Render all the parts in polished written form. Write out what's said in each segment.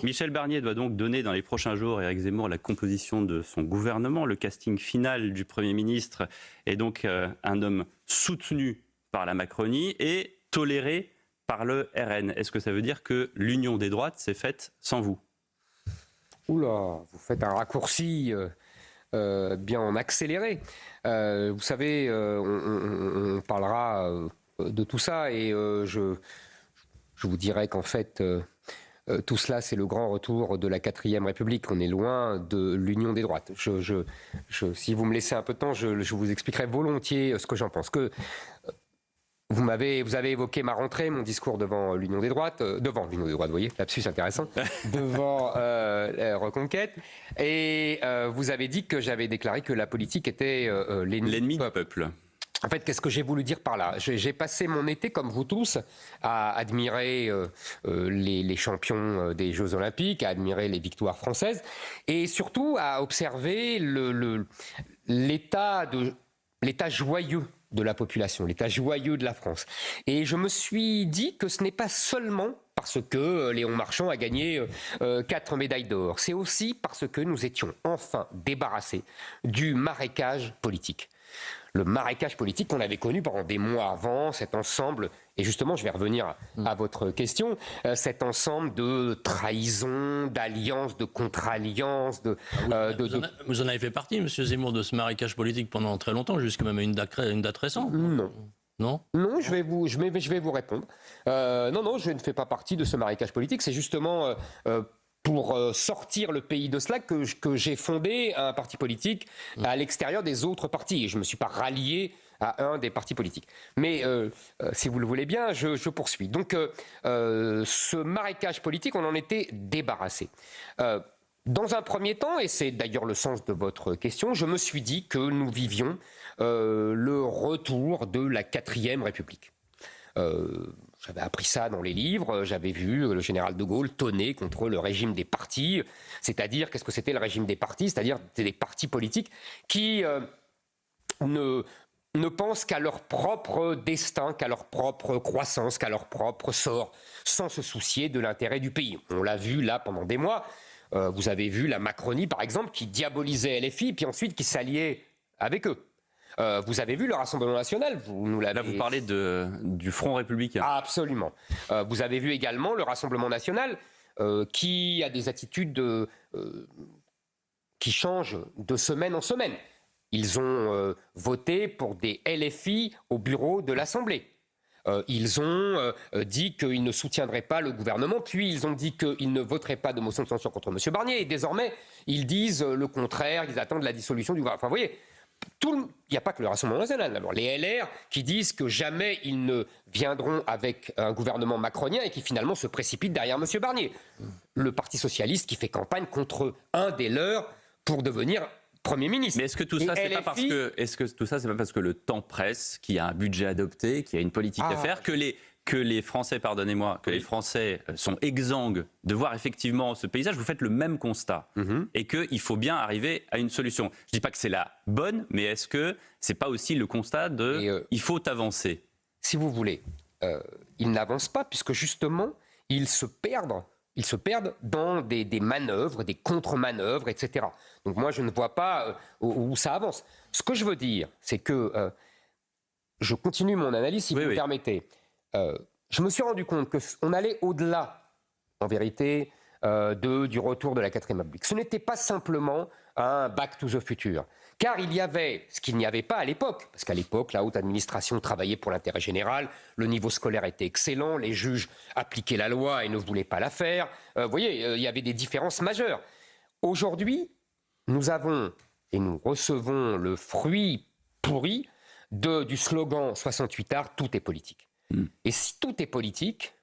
Michel Barnier doit donc donner dans les prochains jours, Éric Zemmour, la composition de son gouvernement. Le casting final du Premier ministre est donc un homme soutenu par la Macronie et toléré par le RN. Est-ce que ça veut dire que l'union des droites s'est faite sans vous? Oula, vous faites un raccourci bien en accéléré. Vous savez, on parlera de tout ça et je vous dirais qu'en fait, tout cela, c'est le grand retour de la 4e République. On est loin de l'union des droites. Si vous me laissez un peu de temps, je vous expliquerai volontiers ce que j'en pense. Vous avez évoqué ma rentrée, mon discours devant l'Union des droites, vous voyez, lapsus intéressant, devant Reconquête, et vous avez dit que j'avais déclaré que la politique était l'ennemi du peuple. En fait, qu'est-ce que j'ai voulu dire par là? J'ai passé mon été, comme vous tous, à admirer les champions des Jeux Olympiques, à admirer les victoires françaises, et surtout à observer l'état joyeux de la population, l'état joyeux de la France. Et je me suis dit que ce n'est pas seulement parce que Léon Marchand a gagné 4 médailles d'or, c'est aussi parce que nous étions enfin débarrassés du marécage politique. Le marécage politique qu'on avait connu pendant des mois avant, cet ensemble, et justement je vais revenir à votre question, cet ensemble de trahisons, d'alliances, de contre-alliances, Vous en avez fait partie, M. Zemmour, de ce marécage politique pendant très longtemps, jusqu'à même une date récente. Non. Non, je vais vous répondre. Non, je ne fais pas partie de ce marécage politique, c'est justement... pour sortir le pays de cela que j'ai fondé un parti politique à l'extérieur des autres partis. Et je ne me suis pas rallié à un des partis politiques. Mais si vous le voulez bien, je poursuis. Donc ce marécage politique, on en était débarrassé. Dans un premier temps, et c'est d'ailleurs le sens de votre question, je me suis dit que nous vivions le retour de la 4e République. J'avais appris ça dans les livres, j'avais vu le général de Gaulle tonner contre le régime des partis, c'est-à-dire, qu'est-ce que c'était le régime des partis? C'est-à-dire des partis politiques qui ne pensent qu'à leur propre destin, qu'à leur propre croissance, qu'à leur propre sort, sans se soucier de l'intérêt du pays. On l'a vu là pendant des mois, vous avez vu la Macronie par exemple, qui diabolisait LFI, puis ensuite qui s'alliait avec eux. Vous avez vu le Rassemblement National, Là, vous parlez du Front républicain. Absolument. Vous avez vu également le Rassemblement National qui a des attitudes qui changent de semaine en semaine. Ils ont voté pour des LFI au bureau de l'Assemblée. Ils ont dit qu'ils ne soutiendraient pas le gouvernement, puis ils ont dit qu'ils ne voteraient pas de motion de censure contre M. Barnier. Et désormais, ils disent le contraire, ils attendent la dissolution du gouvernement. Enfin, vous voyez... Il n'y a pas que le Rassemblement national. Alors, les LR qui disent que jamais ils ne viendront avec un gouvernement macronien et qui finalement se précipitent derrière M. Barnier. Le Parti socialiste qui fait campagne contre un des leurs pour devenir Premier ministre. Mais est-ce que tout ça, c'est pas parce que le temps presse, qu'il y a un budget adopté, qu'il y a une politique à faire, que les Français, pardonnez-moi, que les Français sont exsangues de voir effectivement ce paysage, vous faites le même constat et qu'il faut bien arriver à une solution. Je ne dis pas que c'est la bonne, mais est-ce que c'est pas aussi le constat il faut avancer? Si vous voulez, ils n'avancent pas puisque justement, ils se perdent dans des manœuvres, des contre-manœuvres, etc. Donc moi, je ne vois pas où ça avance. Ce que je veux dire, c'est que je continue mon analyse, si vous me permettez. Je me suis rendu compte qu'on allait au-delà, en vérité, du retour de la 4e République. Ce n'était pas simplement un back to the future. Car il y avait ce qu'il n'y avait pas à l'époque. Parce qu'à l'époque, la haute administration travaillait pour l'intérêt général, le niveau scolaire était excellent, les juges appliquaient la loi et ne voulaient pas la faire. Vous voyez, il y avait des différences majeures. Aujourd'hui, nous avons et nous recevons le fruit pourri du slogan 68 Art, tout est politique. Et si tout est politique,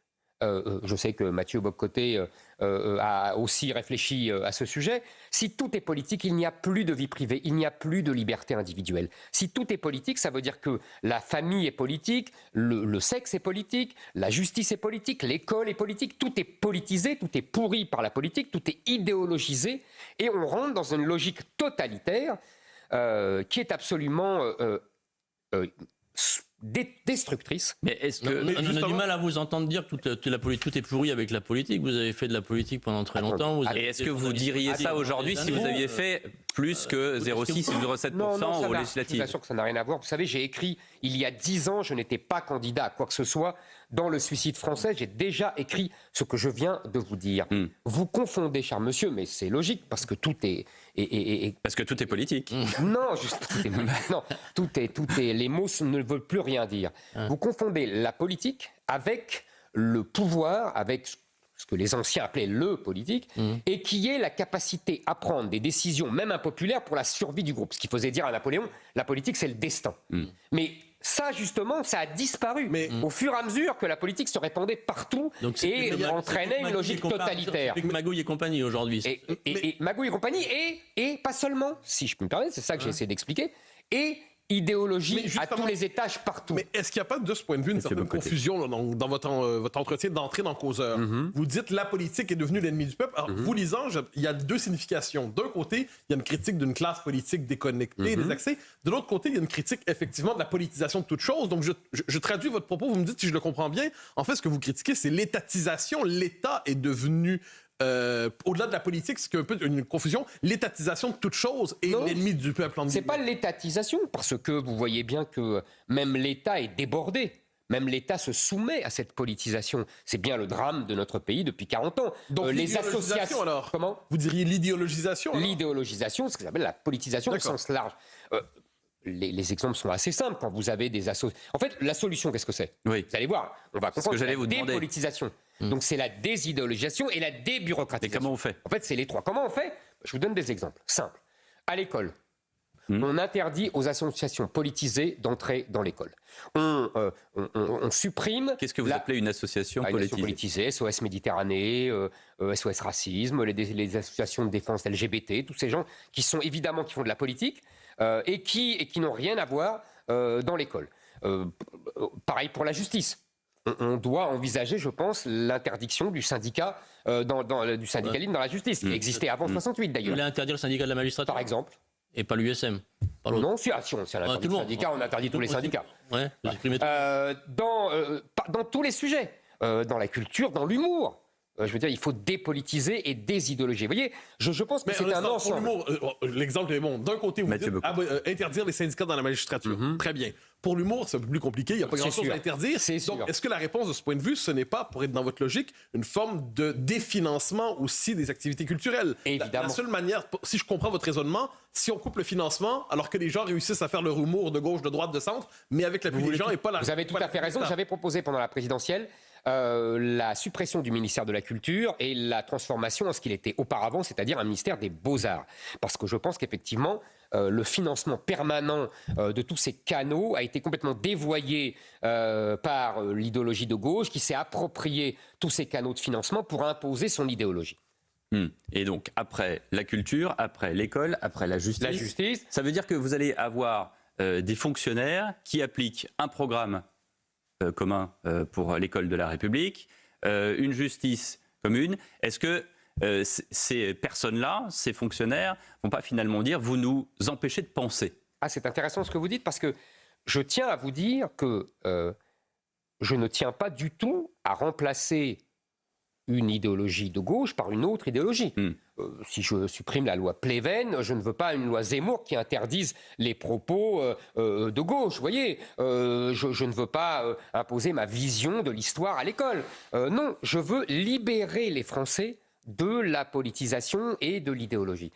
je sais que Mathieu Bock-Côté a aussi réfléchi à ce sujet, si tout est politique, il n'y a plus de vie privée, il n'y a plus de liberté individuelle. Si tout est politique, ça veut dire que la famille est politique, le sexe est politique, la justice est politique, l'école est politique, tout est politisé, tout est pourri par la politique, tout est idéologisé, et on rentre dans une logique totalitaire qui est absolument destructrice. Mais est-ce que... On a du mal à vous entendre dire que tout est pourri avec la politique. Vous avez fait de la politique pendant très longtemps. Et est-ce que vous diriez ça aujourd'hui si vous aviez fait plus que 0,6 ou 0,7% aux législatives? Je vous assure que ça n'a rien à voir. Vous savez, j'ai écrit, il y a 10 ans, je n'étais pas candidat à quoi que ce soit. Dans le suicide français, j'ai déjà écrit ce que je viens de vous dire. Vous confondez, cher monsieur, mais c'est logique, parce que tout est... Parce que tout est politique. Non, tout est... Les mots ne veulent plus rien dire. Vous confondez la politique avec le pouvoir, avec ce que les anciens appelaient le politique, et qui est la capacité à prendre des décisions, même impopulaires, pour la survie du groupe. Ce qu'il faisait dire à Napoléon, la politique, c'est le destin. Mais ça, justement, ça a disparu au fur et à mesure que la politique se répandait partout et entraînait une logique totalitaire. C'est Magouille et compagnie aujourd'hui. Et Magouille et compagnie, et pas seulement, si je peux me permettre, c'est ça que j'ai essayé d'expliquer, et idéologie à tous les étages, partout. Mais est-ce qu'il n'y a pas, de ce point de vue, une certaine confusion là, dans votre entretien d'entrée dans Causeur? Vous dites la politique est devenue l'ennemi du peuple. Alors, vous lisant, il y a deux significations. D'un côté, il y a une critique d'une classe politique déconnectée, désaxée. De l'autre côté, il y a une critique, effectivement, de la politisation de toute chose. Donc, je traduis votre propos, vous me dites si je le comprends bien. En fait, ce que vous critiquez, c'est l'étatisation. L'État est devenu... au-delà de la politique, c'est un peu une confusion. L'étatisation de toute chose est l'ennemi du peuple. C'est pas l'étatisation, parce que vous voyez bien que même l'État est débordé. Même l'État se soumet à cette politisation. C'est bien le drame de notre pays depuis 40 ans. Donc les associations... alors, comment? Vous diriez l'idéologisation? L'idéologisation, ce qu'on appelle la politisation au sens large. Les exemples sont assez simples. Quand vous avez des associations... En fait, la solution, qu'est-ce que c'est? Vous allez voir, on va comprendre. C'est ce que j'allais vous demander. Dépolitisation. Donc c'est la désidéologisation et la débureaucratisation. Et comment on fait? En fait, c'est les trois. Comment on fait? Je vous donne des exemples simples. À l'école, on interdit aux associations politisées d'entrer dans l'école. On supprime... Qu'est-ce que vous appelez une association politisée? SOS Méditerranée, SOS Racisme, les associations de défense LGBT, tous ces gens qui font de la politique et qui n'ont rien à voir dans l'école. Pareil pour la justice. On doit envisager, je pense, l'interdiction du syndicat, du syndicalisme dans la justice, qui existait avant 68 d'ailleurs. Vous voulez interdire le syndicat de la magistrature? Par exemple. Et pas l'USM? Non, si on interdit le syndicat, on interdit tous les syndicats. Ouais, dans tous les sujets, dans la culture, dans l'humour. Je veux dire, il faut dépolitiser et désidéologiser. Vous voyez, je pense que c'est un ensemble. L'exemple est bon. D'un côté, vous dites interdire les syndicats dans la magistrature. Très bien. Pour l'humour, c'est un peu plus compliqué. Il n'y a pas grand-chose à interdire. Donc, est-ce que la réponse de ce point de vue, ce n'est pas, pour être dans votre logique, une forme de définancement aussi des activités culturelles? Évidemment. La seule manière, si je comprends votre raisonnement, si on coupe le financement, alors que les gens réussissent à faire leur humour de gauche, de droite, de centre, mais avec l'appui des gens et pas la... Vous avez tout à fait raison. J'avais proposé pendant la présidentielle la suppression du ministère de la Culture et la transformation en ce qu'il était auparavant, c'est-à-dire un ministère des Beaux-Arts. Parce que je pense qu'effectivement, le financement permanent de tous ces canaux a été complètement dévoyé par l'idéologie de gauche qui s'est approprié tous ces canaux de financement pour imposer son idéologie. Et donc, après la culture, après l'école, après la justice, ça veut dire que vous allez avoir des fonctionnaires qui appliquent un programme commun pour l'école de la République, une justice commune. Est-ce que ces personnes-là, ces fonctionnaires, ne vont pas finalement dire « vous nous empêchez de penser » ? Ah, c'est intéressant ce que vous dites, parce que je tiens à vous dire que je ne tiens pas du tout à remplacer une idéologie de gauche par une autre idéologie. Si je supprime la loi Pleven, je ne veux pas une loi Zemmour qui interdise les propos de gauche. Vous voyez, je ne veux pas imposer ma vision de l'histoire à l'école. Non, je veux libérer les Français de la politisation et de l'idéologie.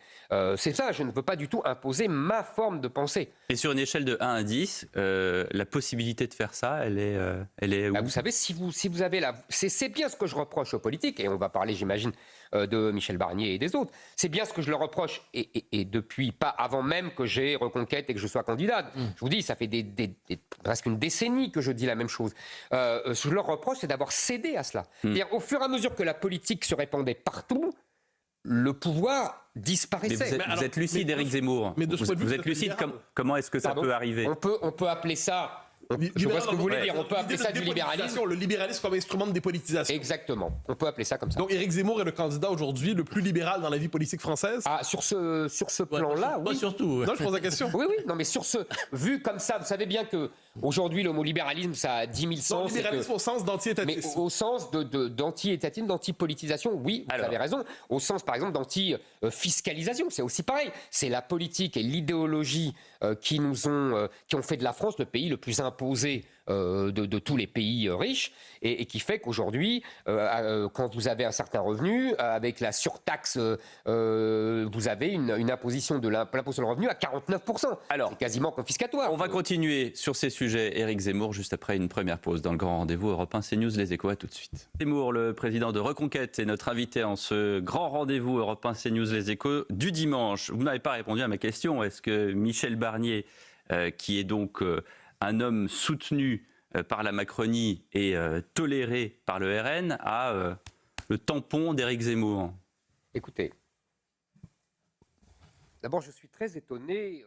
C'est ça, je ne veux pas du tout imposer ma forme de pensée. Et sur une échelle de 1 à 10, la possibilité de faire ça, elle est où ? Vous savez, si vous avez c'est bien ce que je reproche aux politiques, et on va parler, j'imagine, de Michel Barnier et des autres. C'est bien ce que je leur reproche, et depuis, pas avant même que j'ai Reconquête et que je sois candidate. Je vous dis, ça fait presque une décennie que je dis la même chose. Ce que je leur reproche, c'est d'avoir cédé à cela. C'est-à-dire, au fur et à mesure que la politique se répandait partout, le pouvoir disparaissait. Mais vous êtes lucide, Éric Zemmour. Mais de ce point de vue, vous êtes lucide, comment est-ce que ça peut arriver ? On peut appeler ça... Je vois ce que vous voulez dire. On peut appeler ça du libéralisme. Le libéralisme comme instrument de dépolitisation. Exactement. On peut appeler ça comme ça. Donc Éric Zemmour est le candidat aujourd'hui le plus libéral dans la vie politique française. Ah, sur ce plan-là, oui. Pas surtout. Non, je pose la question. Oui. Non, mais vu comme ça, vous savez bien que Aujourd'hui, le mot libéralisme, ça a 10 000 Non, sens. libéralisme au sens Mais d'anti-étatisme. au sens d'anti-étatisme, d'anti-politisation, oui, vous avez raison. Au sens, par exemple, d'anti-fiscalisation, c'est aussi pareil. C'est la politique et l'idéologie qui ont fait de la France le pays le plus imposé de tous les pays riches et qui fait qu'aujourd'hui, quand vous avez un certain revenu, avec la surtaxe, vous avez une imposition de l'impôt sur le revenu à 49%. Alors, c'est quasiment confiscatoire. On va continuer sur ces sujets. Éric Zemmour, juste après une première pause dans le grand rendez-vous Europe 1 CNews, les échos, à tout de suite. Zemmour, le président de Reconquête, est notre invité en ce grand rendez-vous Europe 1 CNews, les échos du dimanche. Vous n'avez pas répondu à ma question. Est-ce que Michel Barnier, qui est donc un homme soutenu par la Macronie et toléré par le RN, a le tampon d'Éric Zemmour? Écoutez, d'abord, je suis très étonné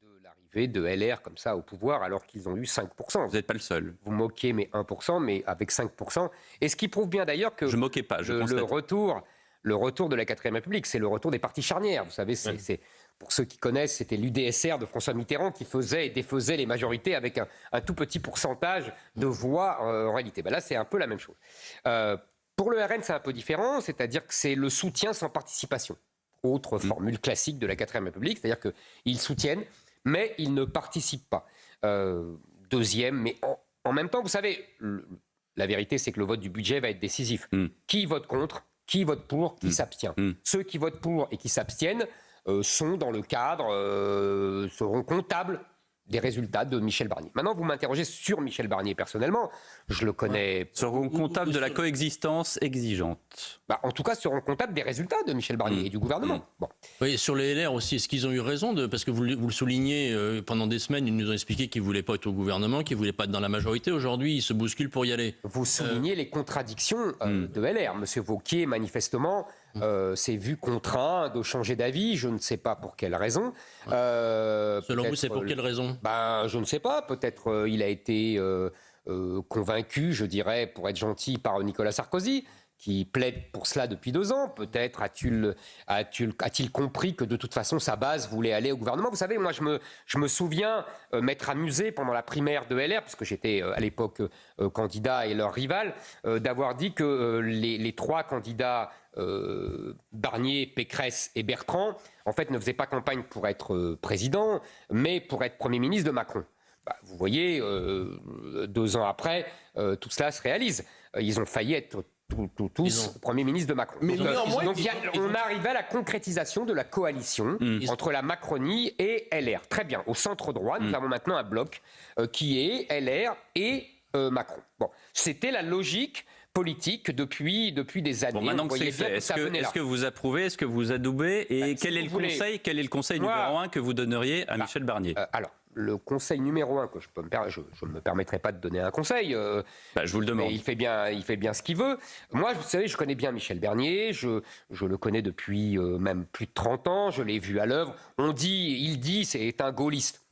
de l'arrivée de LR comme ça au pouvoir alors qu'ils ont eu 5%. Vous n'êtes pas le seul. Vous moquez, mais 1%, mais avec 5%. Et ce qui prouve bien d'ailleurs que Je moquais pas, je le constate. retour de la 4ème République, c'est le retour des partis charnières. Vous savez, c'est pour ceux qui connaissent, c'était l'UDSR de François Mitterrand qui faisait et défaisait les majorités avec un tout petit pourcentage de voix en réalité. Ben là, c'est un peu la même chose. Pour le RN, c'est un peu différent, c'est-à-dire que c'est le soutien sans participation. Autre formule classique de la 4ème République, c'est-à-dire qu'ils soutiennent, mais ils ne participent pas. Deuxième, mais en même temps, vous savez, la vérité, c'est que le vote du budget va être décisif. Qui vote contre ? Qui vote pour ? Qui s'abstient ? Ceux qui votent pour et qui s'abstiennent sont dans le cadre, seront comptables des résultats de Michel Barnier. Maintenant, vous m'interrogez sur Michel Barnier personnellement. Je le connais. Seront comptables de la coexistence exigeante. En tout cas, seront comptables des résultats de Michel Barnier et du gouvernement. Bon. Oui, sur les LR aussi, est-ce qu'ils ont eu raison parce que vous le soulignez, pendant des semaines, ils nous ont expliqué qu'ils ne voulaient pas être au gouvernement, qu'ils ne voulaient pas être dans la majorité. Aujourd'hui, ils se bousculent pour y aller. Vous soulignez les contradictions de LR. Monsieur Wauquiez, manifestement, s'est vu contraint de changer d'avis. Je ne sais pas pour quelle raison. Selon vous, c'est pour quelle raison ? Je ne sais pas. Peut-être il a été convaincu, je dirais, pour être gentil, par Nicolas Sarkozy, qui plaide pour cela depuis 2 ans. Peut-être a-t-il compris que de toute façon sa base voulait aller au gouvernement. Vous savez, moi je me souviens m'être amusé pendant la primaire de LR, puisque j'étais à l'époque candidat et leur rival, d'avoir dit que les 3 candidats, Barnier, Pécresse et Bertrand, en fait ne faisaient pas campagne pour être président, mais pour être Premier ministre de Macron. Vous voyez, 2 ans après, tout cela se réalise. Ils ont failli être tous Premier ministre de Macron. Mais néanmoins, on arrive à la concrétisation de la coalition entre la Macronie et LR. Très bien. Au centre droit, nous avons maintenant un bloc qui est LR et Macron. Bon, c'était la logique politique depuis des années. Bon, maintenant que c'est fait, est-ce que vous approuvez, est-ce que vous adoubez et quel est le conseil numéro 1 que vous donneriez à Michel Barnier? Alors, le conseil numéro 1 que je ne me permettrai pas de donner un conseil. Je vous le demande. Mais il fait bien ce qu'il veut. Moi, vous savez, je connais bien Michel Barnier. Je le connais depuis même plus de 30 ans. Je l'ai vu à l'œuvre. Il dit, c'est un gaulliste.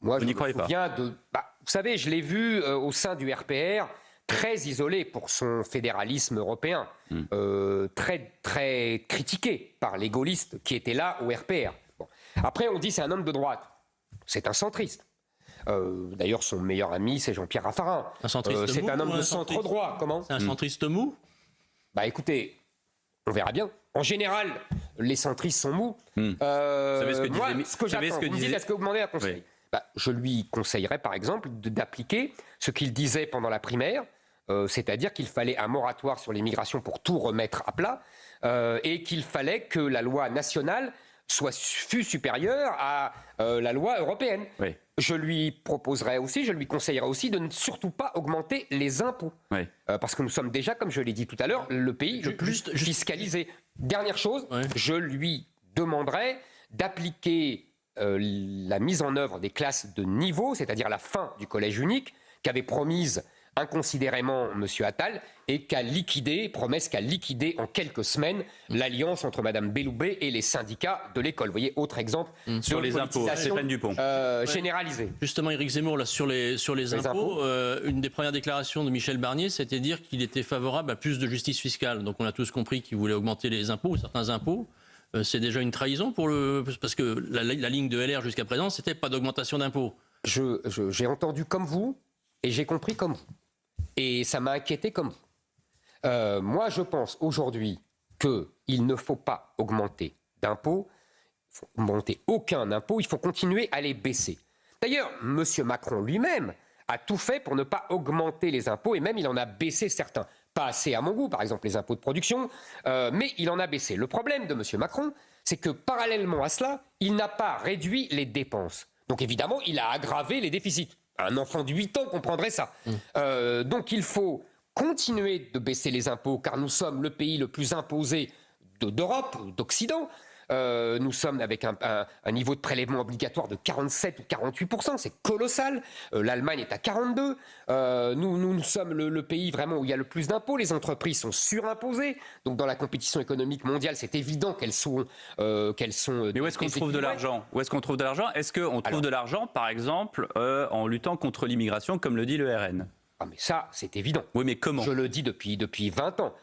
Moi, je n'y croyez pas. Vous savez, je l'ai vu au sein du RPR, très isolé pour son fédéralisme européen, très, très critiqué par les gaullistes qui étaient là au RPR. Bon. Après, on dit c'est un homme de droite. C'est un centriste. D'ailleurs, son meilleur ami, c'est Jean-Pierre Raffarin. C'est un homme de centre droit. Comment ? C'est un centriste mou ? Écoutez, on verra bien. En général, les centristes sont mous. Vous savez ce que moi, disait... ce que j'attends, vous me dites, est-ce que vous demandez un conseil ? Oui. Je lui conseillerais, par exemple, d'appliquer ce qu'il disait pendant la primaire, c'est-à-dire qu'il fallait un moratoire sur l'immigration pour tout remettre à plat, et qu'il fallait que la loi nationale fût supérieure à la loi européenne. Oui. Je lui conseillerais aussi de ne surtout pas augmenter les impôts. Oui. Parce que nous sommes déjà, comme je l'ai dit tout à l'heure, le pays le plus fiscalisé. Dernière chose, je lui demanderais d'appliquer la mise en œuvre des classes de niveau, c'est-à-dire la fin du collège unique, qu'avait promise inconsidérément M. Attal et promesse qu'a liquidé en quelques semaines l'alliance entre Mme Belloubet et les syndicats de l'école. Vous voyez, autre exemple sur les impôts, Stéphane Dupont. Généralisée. Justement, Éric Zemmour, là, sur les impôts, une des premières déclarations de Michel Barnier, c'était dire qu'il était favorable à plus de justice fiscale. Donc on a tous compris qu'il voulait augmenter les impôts, certains impôts. C'est déjà une trahison parce que la ligne de LR jusqu'à présent, c'était pas d'augmentation d'impôts. j'ai entendu comme vous et j'ai compris comme vous. Et ça m'a inquiété comme vous. Moi, je pense aujourd'hui qu'il ne faut pas augmenter d'impôts, il faut augmenter aucun impôt, il faut continuer à les baisser. D'ailleurs, M. Macron lui-même a tout fait pour ne pas augmenter les impôts et même il en a baissé certains. Pas assez à mon goût, par exemple les impôts de production, mais il en a baissé. Le problème de M. Macron, c'est que parallèlement à cela, il n'a pas réduit les dépenses. Donc évidemment, il a aggravé les déficits. Un enfant de 8 ans comprendrait ça. Donc il faut continuer de baisser les impôts, car nous sommes le pays le plus imposé d'Europe, d'Occident. Nous sommes avec un niveau de prélèvement obligatoire de 47 ou 48%, c'est colossal. L'Allemagne est à 42. Nous sommes le pays vraiment où il y a le plus d'impôts. Les entreprises sont surimposées. Donc dans la compétition économique mondiale, c'est évident qu'elles sont Mais où est-ce qu'on trouve de l'argent ? Où est-ce qu'on trouve de l'argent ? Est-ce qu'on trouve de l'argent, par exemple, en luttant contre l'immigration, comme le dit le RN ? Ah mais ça, c'est évident. Oui, mais comment ? Je le dis depuis 20 ans.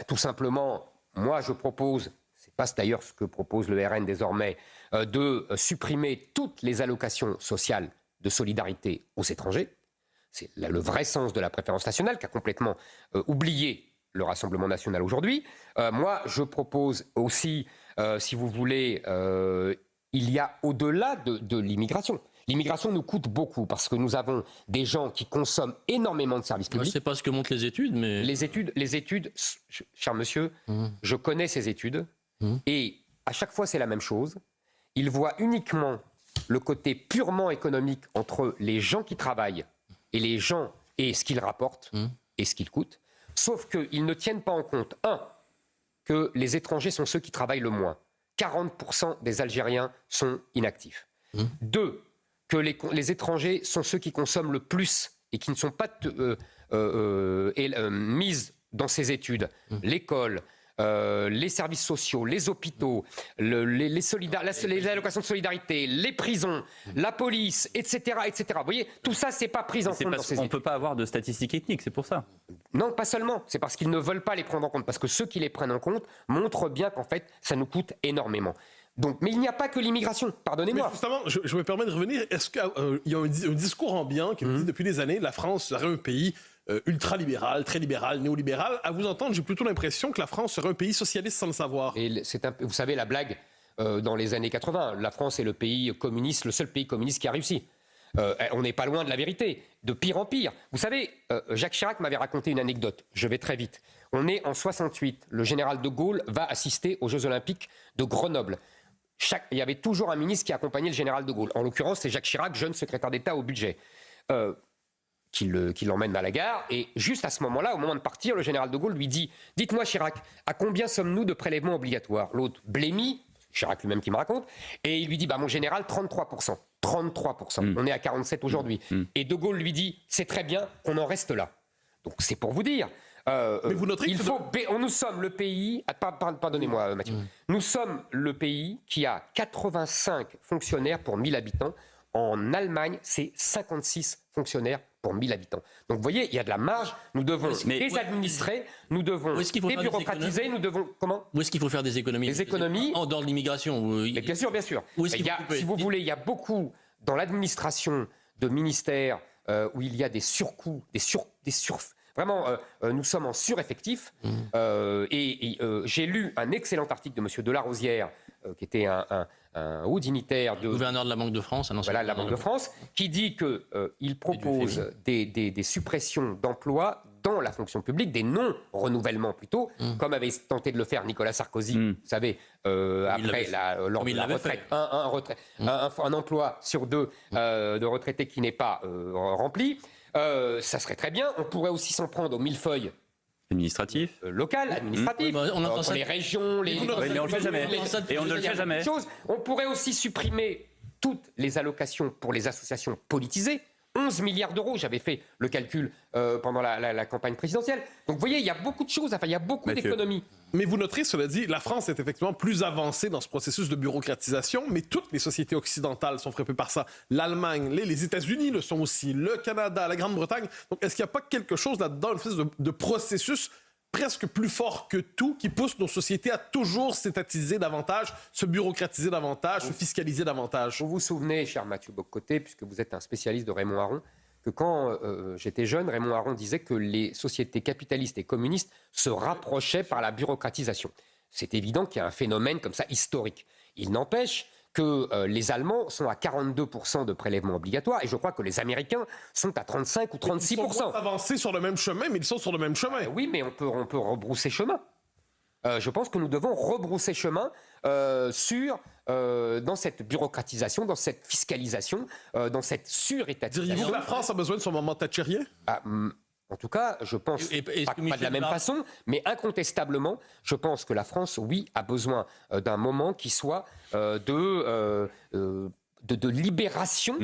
Tout simplement, moi je propose... C'est d'ailleurs ce que propose le RN désormais, de supprimer toutes les allocations sociales de solidarité aux étrangers. C'est le vrai sens de la préférence nationale qu'a complètement oublié le Rassemblement national aujourd'hui. Moi, je propose aussi, si vous voulez, il y a au-delà de l'immigration. L'immigration nous coûte beaucoup parce que nous avons des gens qui consomment énormément de services publics. Je ne sais pas ce que montrent les études, mais... Les études, cher monsieur, je connais ces études. Et à chaque fois, c'est la même chose. Ils voient uniquement le côté purement économique entre les gens qui travaillent et les gens et ce qu'ils rapportent et ce qu'ils coûtent. Sauf qu'ils ne tiennent pas en compte, que les étrangers sont ceux qui travaillent le moins. 40% des Algériens sont inactifs. 2, que les étrangers sont ceux qui consomment le plus et qui ne sont pas mis dans ces études. L'école, les services sociaux, les hôpitaux, les allocations de solidarité, les prisons, la police, etc., etc. Vous voyez, tout ça, c'est pas pris en compte dans ces études. On ne peut pas avoir de statistiques ethniques, c'est pour ça. Non, pas seulement. C'est parce qu'ils ne veulent pas les prendre en compte. Parce que ceux qui les prennent en compte montrent bien qu'en fait, ça nous coûte énormément. Donc, mais il n'y a pas que l'immigration, pardonnez-moi. Mais justement, je me permets de revenir. Est-ce qu'il y a un discours ambiant qui nous dit depuis des années la France serait un pays ultra-libéral, très libéral, néolibéral. À vous entendre, j'ai plutôt l'impression que la France serait un pays socialiste sans le savoir. Et vous savez, la blague, dans les années 80, la France est le pays communiste, le seul pays communiste qui a réussi. On n'est pas loin de la vérité, de pire en pire. Vous savez, Jacques Chirac m'avait raconté une anecdote, je vais très vite. On est en 68, le général de Gaulle va assister aux Jeux Olympiques de Grenoble. Il y avait toujours un ministre qui accompagnait le général de Gaulle. En l'occurrence, c'est Jacques Chirac, jeune secrétaire d'État au budget. Qui l'emmène à la gare, et juste à ce moment-là, au moment de partir, le général de Gaulle lui dit « Dites-moi Chirac, à combien sommes-nous de prélèvements obligatoires ?» L'autre blêmit, Chirac lui-même qui me raconte, et il lui dit « Mon général, 33%. 33%. On est à 47 aujourd'hui. Et de Gaulle lui dit « C'est très bien qu'on en reste là. » Donc c'est pour vous dire... Mais vous noterez nous sommes le pays... Pardonnez-moi Mathieu. Nous sommes le pays qui a 85 fonctionnaires pour 1000 habitants. En Allemagne, c'est 56 fonctionnaires pour 1000 habitants. Donc vous voyez, il y a de la marge, nous devons désadministrer, nous devons débureaucratiser, nous devons... Comment ? Où est-ce qu'il faut faire des économies ? Des économies... En dehors de l'immigration. Mais bien sûr, bien sûr. Si vous voulez, il y a beaucoup dans l'administration de ministères où il y a des surcoûts, Vraiment, nous sommes en sureffectif. J'ai lu un excellent article de M. Delarosière, qui était un haut dignitaire de... Gouverneur de la Banque de France. Voilà, la Banque de France, qui dit qu'il propose des suppressions d'emplois dans la fonction publique, des non-renouvellements plutôt, comme avait tenté de le faire Nicolas Sarkozy, vous savez, après, lors de la retraite. Un emploi sur 2 de retraités qui n'est pas rempli. Ça serait très bien. On pourrait aussi s'en prendre au millefeuille administratif, local, administratif, on entend ça. Les régions, mais on le fait jamais. Et on ne le fait jamais. On pourrait aussi supprimer toutes les allocations pour les associations politisées. 11 milliards d'euros, j'avais fait le calcul pendant la campagne présidentielle. Donc vous voyez, il y a beaucoup de choses, il y a beaucoup d'économies. Mais vous noterez, cela dit, la France est effectivement plus avancée dans ce processus de bureaucratisation, mais toutes les sociétés occidentales sont frappées par ça. L'Allemagne, les États-Unis le sont aussi, le Canada, la Grande-Bretagne. Donc est-ce qu'il n'y a pas quelque chose là-dedans, une espèce de processus presque plus fort que tout qui pousse nos sociétés à toujours s'étatiser davantage, se bureaucratiser davantage, se fiscaliser davantage. Vous vous souvenez, cher Mathieu Bock-Côté, puisque vous êtes un spécialiste de Raymond Aron, que quand j'étais jeune, Raymond Aron disait que les sociétés capitalistes et communistes se rapprochaient par la bureaucratisation. C'est évident qu'il y a un phénomène comme ça historique. Il n'empêche que les Allemands sont à 42% de prélèvements obligatoires et je crois que les Américains sont à 35 ou 36%. Ils sont avancés sur le même chemin, mais ils sont sur le même chemin. Oui, mais on peut rebrousser chemin. Je pense que nous devons rebrousser chemin dans cette bureaucratisation, dans cette fiscalisation, dans cette surétatisation. Diriez-vous que la France a besoin de son moment thatchérien? En tout cas, je pense, pas de la même façon, mais incontestablement, je pense que la France, oui, a besoin d'un moment qui soit de libération,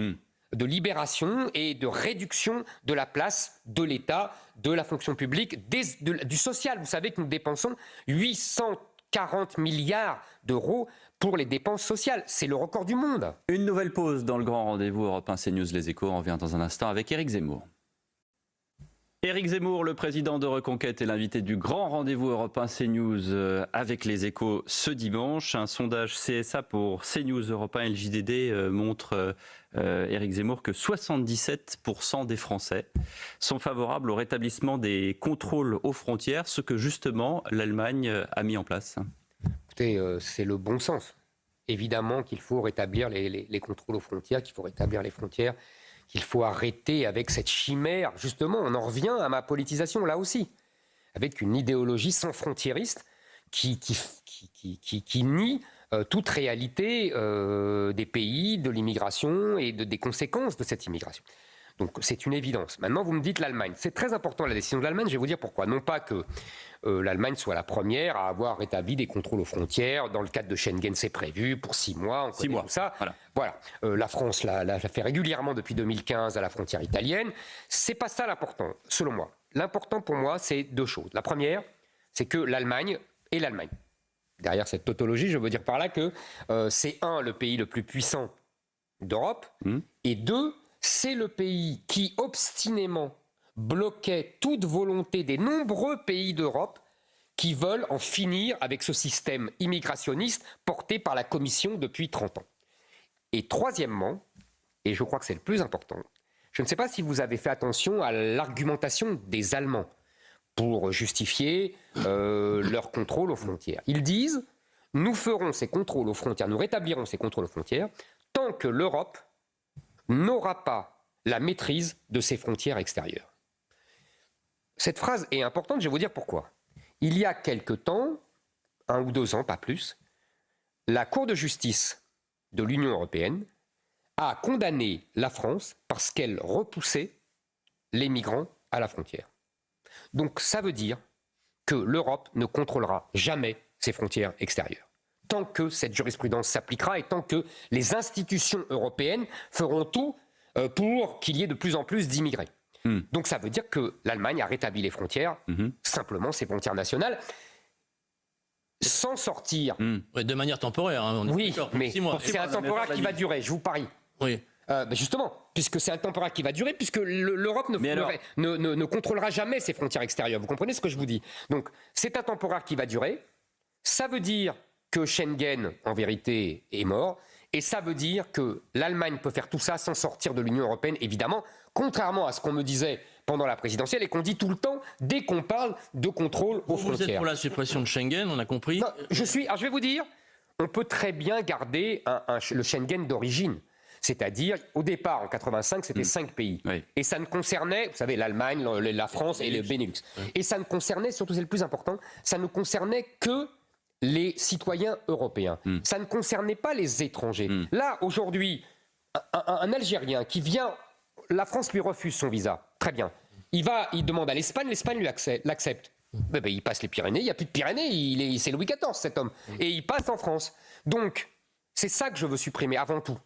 de libération et de réduction de la place de l'État, de la fonction publique, du social. Vous savez que nous dépensons 840 milliards d'euros pour les dépenses sociales. C'est le record du monde. Une nouvelle pause dans le grand rendez-vous Europe 1 CNews Les Échos. On revient dans un instant avec Éric Zemmour. Éric Zemmour, le président de Reconquête, est l'invité du grand rendez-vous Europe 1 CNews avec les Échos ce dimanche. Un sondage CSA pour CNews Europe 1 et le JDD montre, Éric Zemmour, que 77% des Français sont favorables au rétablissement des contrôles aux frontières, ce que justement l'Allemagne a mis en place. Écoutez, c'est le bon sens. Évidemment qu'il faut rétablir les contrôles aux frontières, qu'il faut rétablir les frontières, qu'il faut arrêter avec cette chimère. Justement, on en revient à ma politisation là aussi, avec une idéologie sans frontiériste qui nie toute réalité des pays, de l'immigration et des conséquences de cette immigration. Donc c'est une évidence. Maintenant, vous me dites l'Allemagne. C'est très important la décision de l'Allemagne, je vais vous dire pourquoi. Non pas que l'Allemagne soit la première à avoir rétabli des contrôles aux frontières. Dans le cadre de Schengen, c'est prévu pour 6 mois. On connaît tout ça. Voilà. La France l'a fait régulièrement depuis 2015 à la frontière italienne. C'est pas ça l'important, selon moi. L'important pour moi, c'est deux choses. La première, c'est que l'Allemagne est l'Allemagne. Derrière cette tautologie, je veux dire par là que c'est le pays le plus puissant d'Europe, et deux, c'est le pays qui obstinément bloquait toute volonté des nombreux pays d'Europe qui veulent en finir avec ce système immigrationniste porté par la Commission depuis 30 ans. Et troisièmement, et je crois que c'est le plus important, je ne sais pas si vous avez fait attention à l'argumentation des Allemands pour justifier leur contrôle aux frontières. Ils disent « Nous ferons ces contrôles aux frontières, nous rétablirons ces contrôles aux frontières tant que l'Europe n'aura pas la maîtrise de ses frontières extérieures. » Cette phrase est importante, je vais vous dire pourquoi. Il y a quelque temps, 1 ou 2 ans, pas plus, la Cour de justice de l'Union européenne a condamné la France parce qu'elle repoussait les migrants à la frontière. Donc ça veut dire que l'Europe ne contrôlera jamais ses frontières extérieures. Tant que cette jurisprudence s'appliquera et tant que les institutions européennes feront tout pour qu'il y ait de plus en plus d'immigrés. Donc ça veut dire que l'Allemagne a rétabli les frontières, simplement ses frontières nationales, sans sortir. Ouais, de manière temporaire. Hein, oui, mais c'est un temporaire qui va durer, je vous parie. Oui. Justement, puisque c'est un temporaire qui va durer, puisque l'Europe ne contrôlera jamais ses frontières extérieures. Vous comprenez ce que je vous dis? Donc c'est un temporaire qui va durer. Ça veut dire que Schengen, en vérité, est mort. Et ça veut dire que l'Allemagne peut faire tout ça sans sortir de l'Union européenne, évidemment, contrairement à ce qu'on me disait pendant la présidentielle et qu'on dit tout le temps dès qu'on parle de contrôle aux frontières. Vous êtes pour la suppression de Schengen, on a compris. Non, alors je vais vous dire, on peut très bien garder le Schengen d'origine. C'est-à-dire, au départ, en 85, c'était 5 pays. Oui. Et ça ne concernait, vous savez, l'Allemagne, la France et le Benelux. Oui. Et ça ne concernait, surtout c'est le plus important, ça ne concernait que les citoyens européens. Ça ne concernait pas les étrangers. Là, aujourd'hui, un Algérien qui vient, la France lui refuse son visa. Très bien. Il demande à l'Espagne lui l'accepte. Il passe les Pyrénées, il n'y a plus de Pyrénées, c'est Louis XIV cet homme. Et il passe en France. Donc, c'est ça que je veux supprimer avant tout.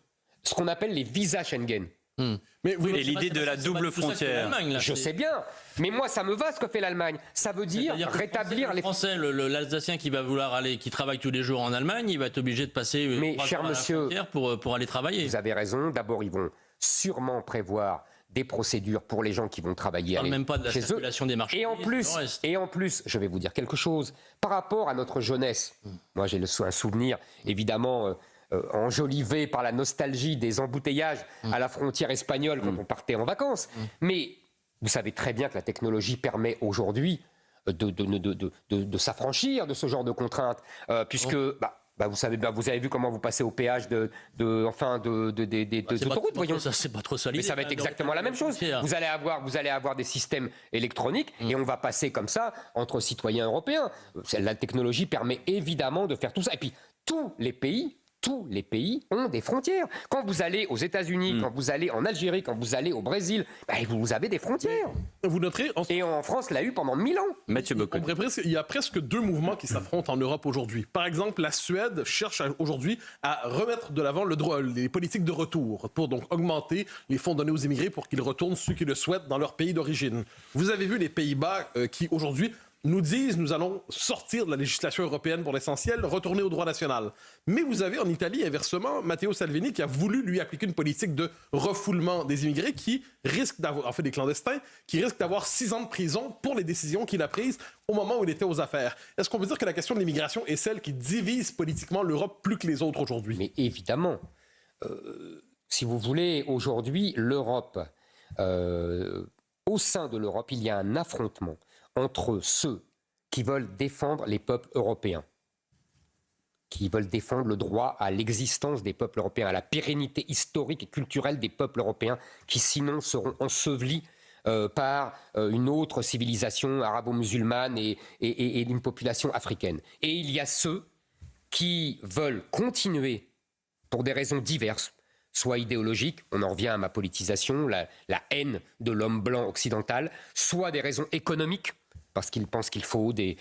Ce qu'on appelle les visas Schengen. Mais oui, et l'idée de la double frontière. Je sais bien, mais moi ça me va ce que fait l'Allemagne. Ça veut dire rétablir les Français. L'Alsacien qui va vouloir aller, qui travaille tous les jours en Allemagne, il va être obligé de passer 3 jours à la frontière pour aller travailler. Vous avez raison. D'abord, ils vont sûrement prévoir des procédures pour les gens qui vont travailler même pas de la circulation des marchandises. Et en plus, je vais vous dire quelque chose. Par rapport à notre jeunesse, moi j'ai un souvenir évidemment enjolivé par la nostalgie des embouteillages à la frontière espagnole quand on partait en vacances. Mais vous savez très bien que la technologie permet aujourd'hui de s'affranchir de ce genre de contraintes, puisque... vous avez vu comment vous passez au péage des autoroutes, voyons. Ça, c'est pas trop solide. Mais ça va être exactement la même chose. Vous allez avoir des systèmes électroniques et on va passer comme ça entre citoyens européens. La technologie permet évidemment de faire tout ça. Et puis, tous les pays ont des frontières. Quand vous allez aux États-Unis, quand vous allez en Algérie, quand vous allez au Brésil, vous avez des frontières. Vous noterez... Et en France, l'a eu pendant 1000 ans. Mathieu Bocoté. Il y a presque deux mouvements qui s'affrontent en Europe aujourd'hui. Par exemple, la Suède cherche aujourd'hui à remettre de l'avant les politiques de retour pour donc augmenter les fonds donnés aux immigrés pour qu'ils retournent ceux qui le souhaitent dans leur pays d'origine. Vous avez vu les Pays-Bas qui aujourd'hui nous disent nous allons sortir de la législation européenne pour l'essentiel, retourner au droit national. Mais vous avez en Italie, inversement, Matteo Salvini qui a voulu lui appliquer une politique de refoulement des immigrés qui risque d'avoir, en fait des clandestins, qui risque d'avoir 6 ans de prison pour les décisions qu'il a prises au moment où il était aux affaires. Est-ce qu'on peut dire que la question de l'immigration est celle qui divise politiquement l'Europe plus que les autres aujourd'hui? Mais évidemment. Si vous voulez, aujourd'hui, l'Europe, au sein de l'Europe, il y a un affrontement entre ceux qui veulent défendre les peuples européens, qui veulent défendre le droit à l'existence des peuples européens, à la pérennité historique et culturelle des peuples européens, qui sinon seront ensevelis par une autre civilisation arabo-musulmane et une population africaine. Et il y a ceux qui veulent continuer, pour des raisons diverses, soit idéologiques, on en revient à ma politisation, la haine de l'homme blanc occidental, soit des raisons économiques, parce qu'ils pensent qu'il faut de